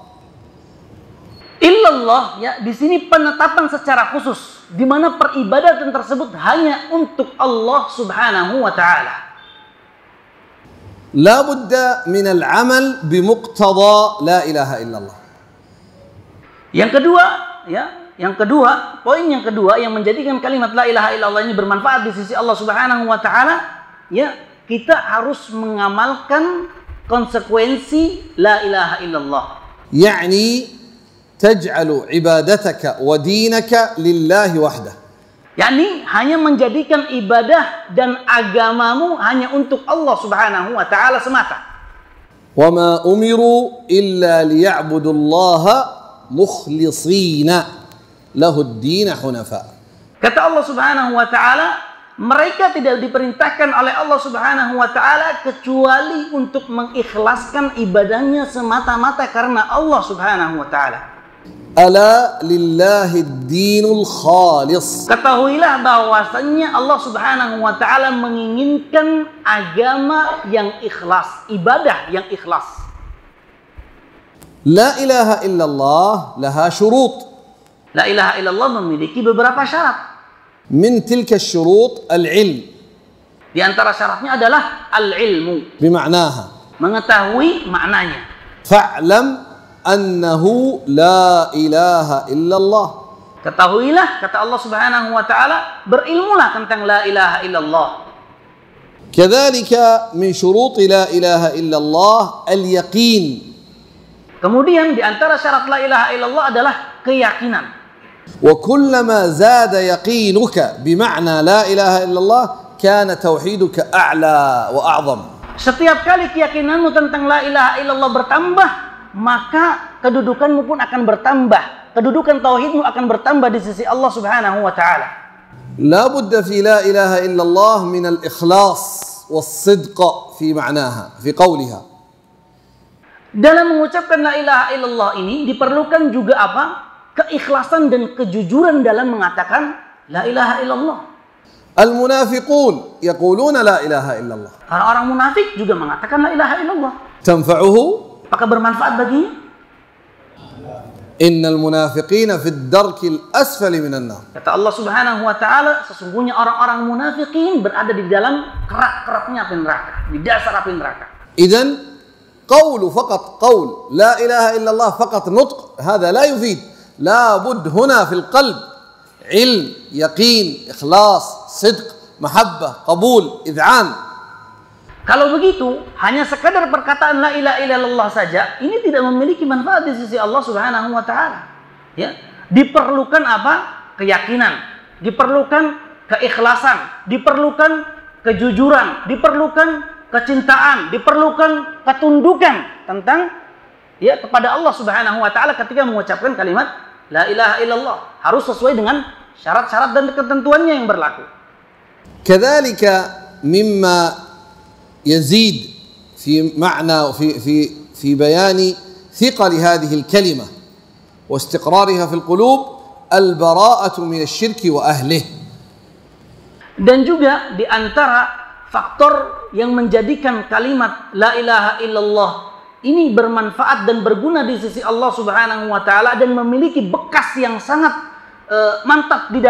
Illallah, ya, di sini penetapan secara khusus di mana peribadatan tersebut hanya untuk Allah Subhanahu wa taala. لا بد من العمل بمقتضى لا إله إلا الله. Yang kedua, ya, poin yang kedua yang menjadikan kalimat la ilaha illallah ini bermanfaat di sisi Allah Subhanahu wa taala, ya, kita harus mengamalkan konsekuensi la ilaha illallah. يعني تجعل عبادتك ودينك لله وحده. yakni hanya menjadikan ibadah dan agamamu hanya untuk Allah Subhanahu wa taala semata. وما أمروا إلا ليعبدوا الله مخلصين له الدين حنفاء. Kata Allah Subhanahu wa taala, mereka tidak diperintahkan oleh Allah Subhanahu wa taala kecuali untuk mengikhlaskan ibadahnya semata-mata karena Allah Subhanahu wa taala. Ala lillahi dinul khalis. Ketahuilah bahwasannya Allah Subhanahu wa taala menginginkan agama yang ikhlas, ibadah yang ikhlas. La ilaha illallah laha syurut. La ilaha illallah memiliki beberapa syarat. Min tilka syurut al-ilm. Di antara syaratnya adalah al-ilmu. Bima'naha. Mengetahui maknanya. Fa'lam annahu la ilaha illallah. Ketahuilah, kata Allah Subhanahu wa taala, berilmulah tentang la ilaha illallah. Kadzalika min syuruti la ilaha illallah al-yaqin. Kemudian di antara syarat la ilaha illallah adalah keyakinan. وكلما زاد يقينك بمعنى لا إله إلا الله كان توحيدك أعلى وأعظم. Setiap kali keyakinanmu tentang la ilaha illallah bertambah, maka kedudukanmu pun akan bertambah. Kedudukan tauhidmu akan bertambah di sisi Allah Subhanahu wa taala. لا بد في لا إله إلا الله من الإخلاص والصدق في معناها في قولها. Dalam mengucapkan la ilaha illallah ini diperlukan juga apa? Keikhlasan dan kejujuran dalam mengatakan la ilaha illallah. المنافقون يقولون لا إله إلا الله. Orang-orang munafik juga mengatakan la ilaha illallah. تنفعه؟ Apakah bermanfaat baginya? إن المنافقين في الدرك الأسفل من النار. Kata Allah Subhanahu wa taala, sesungguhnya orang-orang munafikin berada di dalam kerak-keraknya api neraka, di dasar api neraka. إذن قول فقط قول لا إله إلا الله فقط نطق هذا لا يفيد. لابد هنا في القلب علم يقين إخلاص صدق محبة قبول إذعان. Kalau begitu hanya sekadar perkataan la ilaha illallah saja ini tidak memiliki manfaat di sisi Allah Subhanahu wa taala. Ya, diperlukan apa? Keyakinan, diperlukan keikhlasan, diperlukan kejujuran, diperlukan kecintaan, diperlukan ketundukan tentang ya kepada Allah Subhanahu wa taala ketika mengucapkan kalimat la ilaha illallah, harus sesuai dengan syarat-syarat dan ketentuannya yang berlaku. كذلك مما يزيد في معنى في بيان ثقل هذه الكلمة واستقرارها في القلوب البراءة من الشرك وأهله. Dan juga di antara faktor yang menjadikan kalimat la ilaha illallah ini bermanfaat dan berguna di sisi Allah Subhanahu wa taala dan memiliki bekas yang sangat mantap di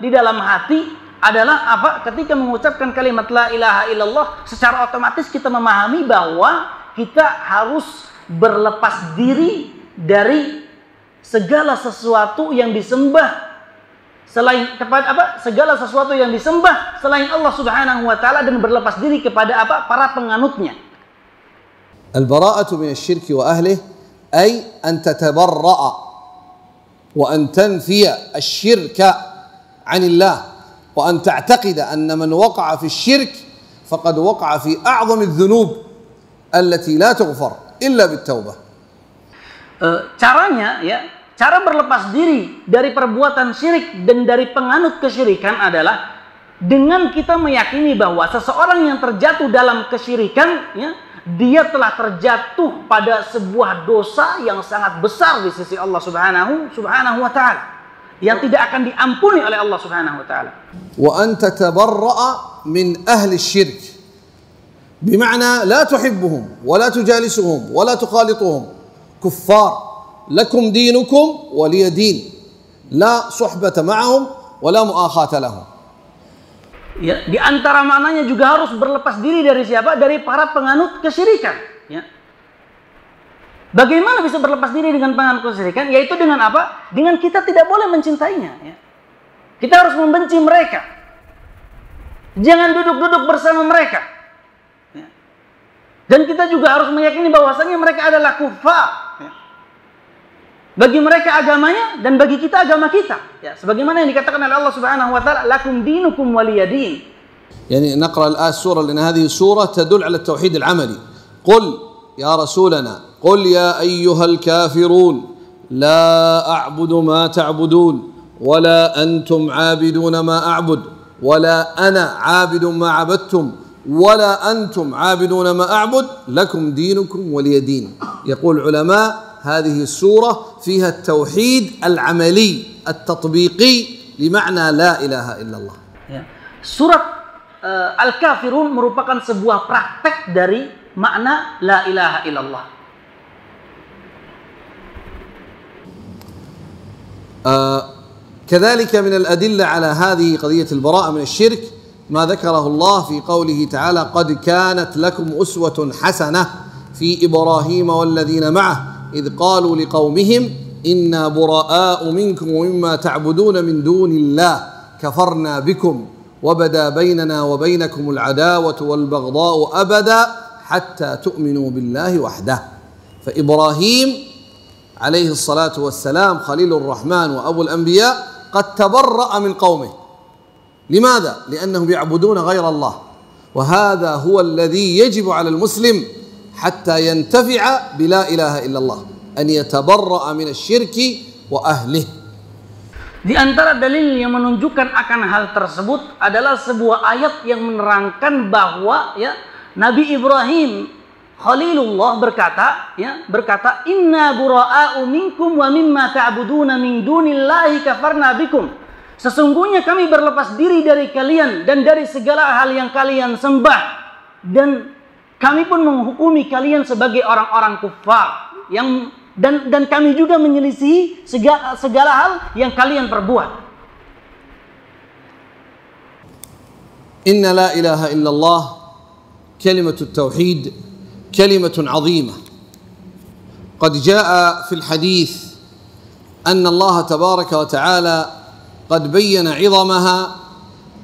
dalam hati adalah apa? Ketika mengucapkan kalimat la ilaha illallah, secara otomatis kita memahami bahwa kita harus berlepas diri dari segala sesuatu yang disembah selain kepada apa? Segala sesuatu yang disembah selain Allah Subhanahu wa taala dan berlepas diri kepada apa? Para penganutnya. البراءة من الشرك وأهله أي أن تتبرأ وأن تنفي الشرك عن الله وأن تعتقد أن من وقع في الشرك فقد وقع في أعظم الذنوب التي لا تغفر إلا بالتوبة. Caranya ya, cara berlepas diri dari perbuatan syirik dan dari penganut kesyirikan adalah dengan kita meyakini bahwa seseorang yang terjatuh dalam kesyirikan ya, dia telah terjatuh pada sebuah dosa yang sangat besar di sisi Allah Subhanahu wa taala yang tidak akan diampuni oleh Allah Subhanahu wa taala. Wa an tatabarra'a min ahli syirk. Bima'na la tuhibbuhum wa la tujalisuhum wa la tukhalituhum. Kuffar. Lakum dinukum wa liya din. La suhbata ma'ahum wa la mu'akhata lahum. Ya, di antara maknanya juga harus berlepas diri dari siapa? Dari para penganut kesyirikan. Ya. Bagaimana bisa berlepas diri dengan penganut kesyirikan? Yaitu dengan apa? Dengan kita tidak boleh mencintainya. Ya. Kita harus membenci mereka. Jangan duduk-duduk bersama mereka. Ya. Dan kita juga harus meyakini bahwasannya mereka adalah kufar. Ya. Bagi mereka agamanya dan bagi kita agama kita. Ya, sebagaimana yang dikatakan oleh Allah Subhanahu wa taala, lakum dinukum waliyadin. يعني نقرأ الآن السورة لأن هذه السورة تدل على التوحيد العملي. قل يا رسولنا قل يا أيها الكافرون لا أعبد ما تعبدون ولا أنتم عابدون ما أعبد ولا أنا عابد ما عبدتم ولا أنتم عابدون ما أعبد لكم دينكم ولي دين. يقول العلماء هذه السورة فيها التوحيد العملي التطبيقي لمعنى لا إله إلا الله. Surat Al-Kafirun merupakan sebuah praktek dari makna la ilaha illallah. كذلك من الأدلة على هذه قضية البراءة من الشرك ما ذكره الله في قوله تعالى قد كانت لكم أسوة حسنة في إبراهيم والذين معه إذ قالوا لقومهم إنا براء منكم ومما تعبدون من دون الله كفرنا بكم وبدا بيننا وبينكم العداوة والبغضاء أبدا حتى تؤمنوا بالله وحده. فإبراهيم عليه الصلاة والسلام خليل الرحمن وأبو الأنبياء قد تبرأ من قومه. لماذا؟ لأنهم يعبدون غير الله، وهذا هو الذي يجب على المسلم حتى ينتفع بلا إله إلا الله أن يتبرأ من الشرك وأهله. Di antara dalil yang menunjukkan akan hal tersebut adalah sebuah ayat yang menerangkan bahwa Nabi Ibrahim Khalilullah berkata inna bura'a'u minkum wa mimma ta'buduna min dunillahi kafarna bikum. Sesungguhnya kami berlepas diri dari kalian dan dari segala hal yang kalian sembah, dan kami pun menghukumi kalian sebagai orang-orang kufar dan kami juga menyelisihi segala hal yang kalian perbuat. Inna la ilaha illallah kalimatut tauhid kalimatun azimah. Qad jaa fil hadith anna Allah tabaraka wa ta'ala qad bayyana 'idhamaha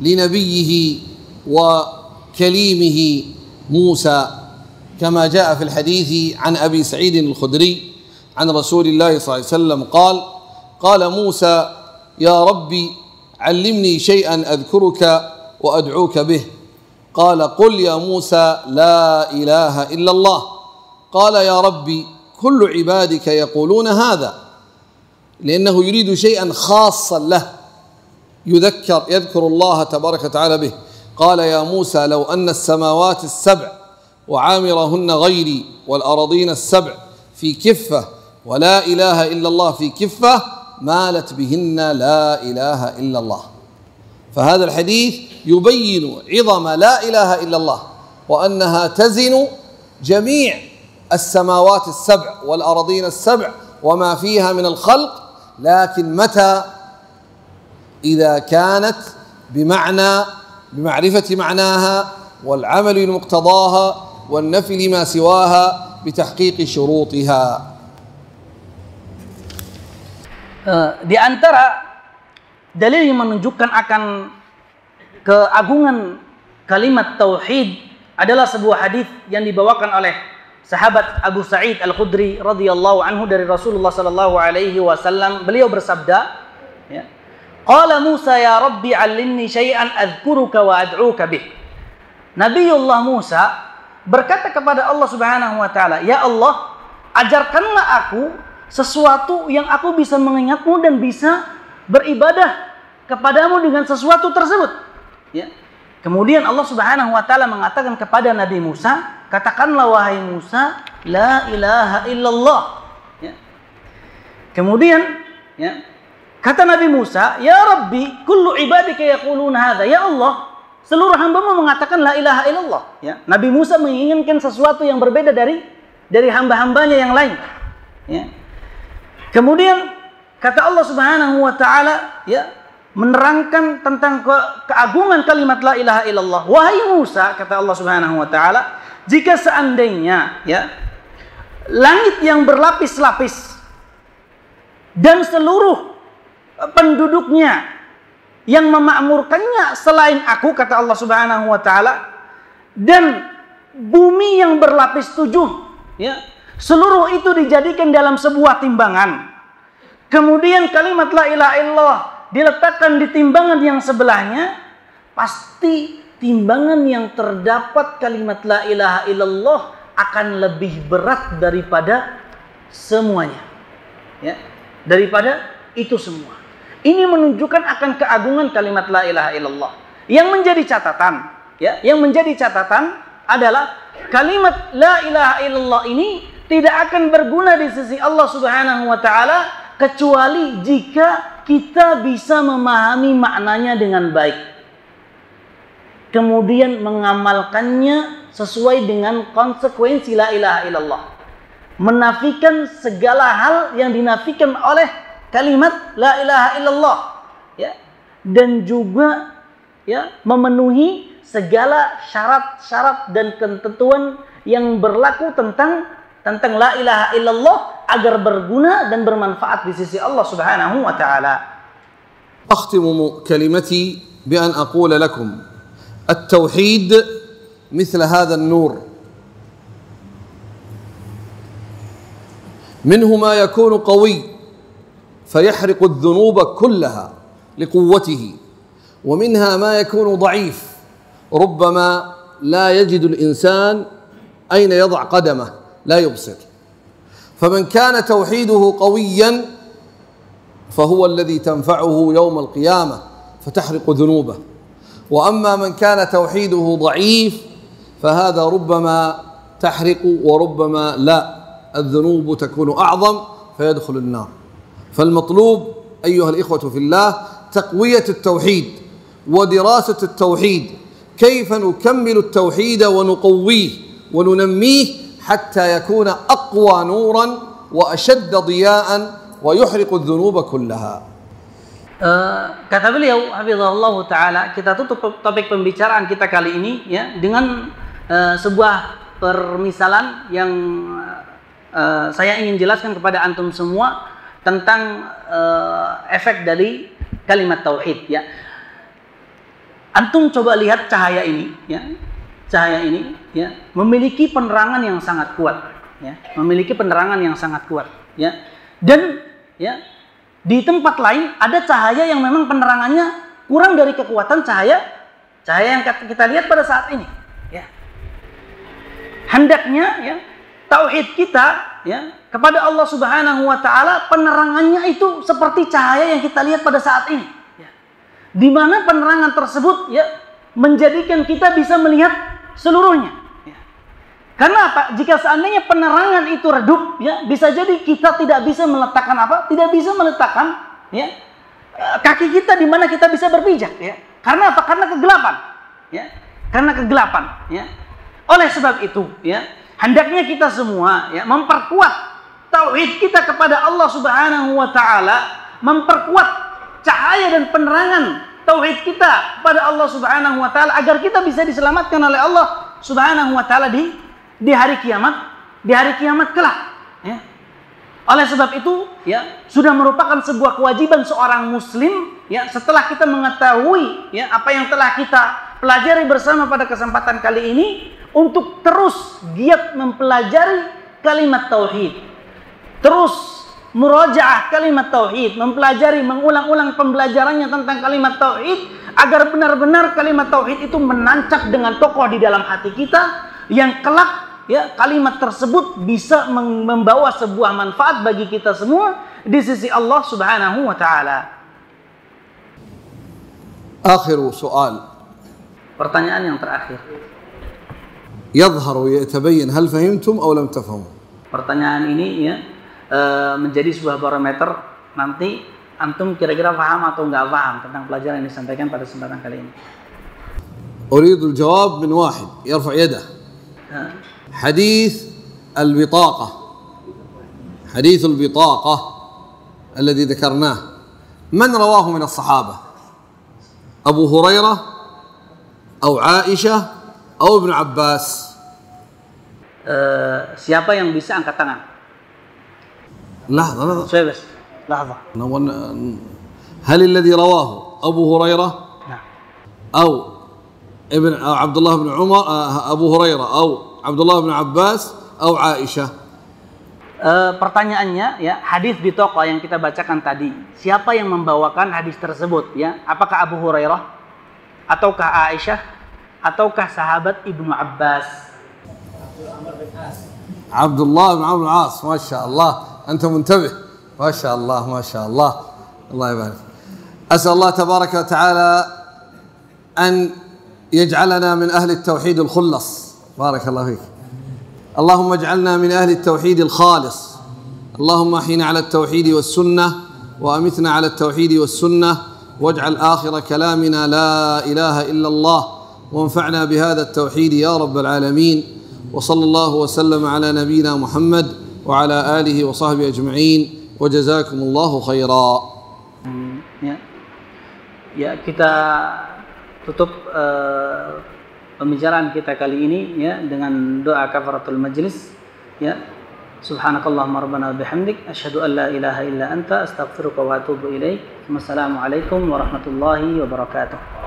li nabiyhi wa kalimihi Musa kama jaa fil hadith an Abi Sa'id al-Khudri عن رسول الله صلى الله عليه وسلم قال موسى يا ربي علمني شيئا أذكرك وأدعوك به قال قل يا موسى لا إله إلا الله قال يا ربي كل عبادك يقولون هذا لأنه يريد شيئا خاصا له يذكر الله تبارك وتعالى به قال يا موسى لو أن السماوات السبع وعامرهن غيري والأراضين السبع في كفة ولا إله إلا الله في كفة مالت بهن لا إله إلا الله. فهذا الحديث يبين عظم لا إله إلا الله وأنها تزن جميع السماوات السبع والأراضين السبع وما فيها من الخلق، لكن متى؟ إذا كانت بمعرفة معناها والعمل لمقتضاها والنفي لما سواها بتحقيق شروطها. Di antara dalil yang menunjukkan akan keagungan kalimat tauhid adalah sebuah hadis yang dibawakan oleh sahabat Abu Sa'id Al-Khudri radhiyallahu anhu dari Rasulullah sallallahu alaihi wasallam. Beliau bersabda, Qala Musa ya Rabbi 'allimni syai'an adhkuruka wa ad'uka bih. Nabiullah Musa berkata kepada Allah Subhanahu wa taala, "Ya Allah, ajarkanlah aku sesuatu yang aku bisa mengingatmu dan bisa beribadah kepadamu dengan sesuatu tersebut." Kemudian Allah Subhanahu wa taala mengatakan kepada Nabi Musa, "Katakanlah wahai Musa, la ilaha illallah." Kemudian kata Nabi Musa, "Ya Rabbi, kullu ibadika yaquluna hadza." Ya Allah, seluruh hamba-Mu mengatakan la ilaha illallah. Nabi Musa menginginkan sesuatu yang berbeda dari hamba-hambanya yang lain. Kemudian kata Allah Subhanahu wa taala menerangkan tentang keagungan kalimat la ilaha illallah. Wahai Musa, kata Allah Subhanahu wa taala, jika seandainya langit yang berlapis-lapis dan seluruh penduduknya yang memakmurkannya selain aku, kata Allah Subhanahu wa taala, dan bumi yang berlapis 7, seluruh itu dijadikan dalam sebuah timbangan. Kemudian kalimat la ilaha illallah diletakkan di timbangan yang sebelahnya, pasti timbangan yang terdapat kalimat la ilaha illallah akan lebih berat daripada semuanya. Daripada itu semua. Ini menunjukkan akan keagungan kalimat la ilaha illallah. Yang menjadi catatan, ya, yang menjadi catatan adalah kalimat la ilaha illallah ini tidak akan berguna di sisi Allah Subhanahu wa taala kecuali jika kita bisa memahami maknanya dengan baik. Kemudian mengamalkannya sesuai dengan konsekuensi la ilaha illallah. Menafikan segala hal yang dinafikan oleh kalimat la ilaha illallah, ya. Dan juga, ya, memenuhi segala syarat-syarat dan ketentuan yang berlaku tentang la ilaha illallah agar berguna dan bermanfaat di sisi Allah Subhanahu wa taala. أختم كلمتي بأن أقول لكم التوحيد مثل هذا النور، منه ما يكون قوي فيحرق الذنوب كلها لقوته، ومنها ما يكون ضعيف ربما لا يجد الإنسان أين يضع قدمه، لا يبصر. فمن كان توحيده قويا فهو الذي تنفعه يوم القيامة فتحرق ذنوبه، وأما من كان توحيده ضعيف فهذا ربما تحرق وربما لا، الذنوب تكون أعظم فيدخل النار. فالمطلوب أيها الإخوة في الله تقوية التوحيد ودراسة التوحيد، كيف نكمل التوحيد ونقويه وننميه حتى يكون أقوى نورا وأشد ضياء ويحرق الذنوب كلها. Kata beliau, hafizahullah taala, kita tutup topik pembicaraan kita kali ini, ya, dengan sebuah permisalan yang saya ingin jelaskan kepada antum semua tentang efek dari kalimat tauhid, ya. Antum coba lihat cahaya ini, ya. Cahaya ini, ya, memiliki penerangan yang sangat kuat, ya. Memiliki penerangan yang sangat kuat, ya. Dan, ya, di tempat lain ada cahaya yang memang penerangannya kurang dari kekuatan cahaya yang kita lihat pada saat ini, ya. Hendaknya, ya, tauhid kita, ya, kepada Allah Subhanahu wa taala penerangannya itu seperti cahaya yang kita lihat pada saat ini, ya. Di mana penerangan tersebut, ya, menjadikan kita bisa melihat seluruhnya, ya. Karena apa? Jika seandainya penerangan itu redup, ya, bisa jadi kita tidak bisa meletakkan apa? Tidak bisa meletakkan, ya, kaki kita di mana kita bisa berpijak, ya. Karena apa? Karena kegelapan, ya. Karena kegelapan, ya. Oleh sebab itu, ya, hendaknya kita semua, ya, memperkuat tauhid kita kepada Allah Subhanahu wa taala, memperkuat cahaya dan penerangan tauhid kita pada Allah Subhanahu wa taala agar kita bisa diselamatkan oleh Allah Subhanahu wa taala di hari kiamat kelak, ya. Oleh sebab itu, ya, sudah merupakan sebuah kewajiban seorang muslim, ya, setelah kita mengetahui, ya, apa yang telah kita pelajari bersama pada kesempatan kali ini, untuk terus giat mempelajari kalimat tauhid, terus murajaah kalimat tauhid, mempelajari, mengulang-ulang pembelajarannya tentang kalimat tauhid agar benar-benar kalimat tauhid itu menancap dengan kokoh di dalam hati kita, yang kelak, ya, kalimat tersebut bisa membawa sebuah manfaat bagi kita semua di sisi Allah Subhanahu wa taala. آخر سؤال. Pertanyaan yang terakhir. يظهر ويتبين هل فهمتم أو لم تفهموا. Pertanyaan ini, ya, menjadi sebuah barometer nanti antum kira-kira paham atau nggak paham tentang pelajaran yang disampaikan pada kesempatan kali ini. أريد الجواب من واحد يرفع يده. حديث البطاقة، حديث البطاقة الذي ذكرناه من رواه من الصحابة؟ أبو هريرة أو عائشة أو ابن عباس؟ Siapa yang bisa angkat tangan? لحظة لحظة. هل الذي رواه أبو هريرة أو عبد الله بن عمر، أبو هريرة أو عبد الله بن عباس أو عائشة؟ Pertanyaannya, ya, hadis bitoqah yang kita bacakan tadi, siapa yang membawakan hadis tersebut, ya? Apakah Abu Hurairah, ataukah Aisyah, ataukah sahabat Ibnu Abbas? Abdullah bin Amr bin As. Masya Allah, أنت منتبه. ما شاء الله، ما شاء الله، الله يبارك. أسأل الله تبارك وتعالى أن يجعلنا من أهل التوحيد الخلص. بارك الله فيك. اللهم اجعلنا من أهل التوحيد الخالص. اللهم أحينا على التوحيد والسنة وأمتنا على التوحيد والسنة، واجعل آخر كلامنا لا إله إلا الله، وانفعنا بهذا التوحيد يا رب العالمين. وصلى الله وسلم على نبينا محمد وعلى آله وصحبه أجمعين، وجزاكم الله خيرا. Ya, kita tutup pembicaraan kita kali ini ya dengan doa kafaratul majlis ya. Subhanakallahumma rabbana wa bihamdik asyhadu an la ilaha illa anta astaghfiruka wa atubu ilaik. Wassalamualaikum warahmatullahi wabarakatuh.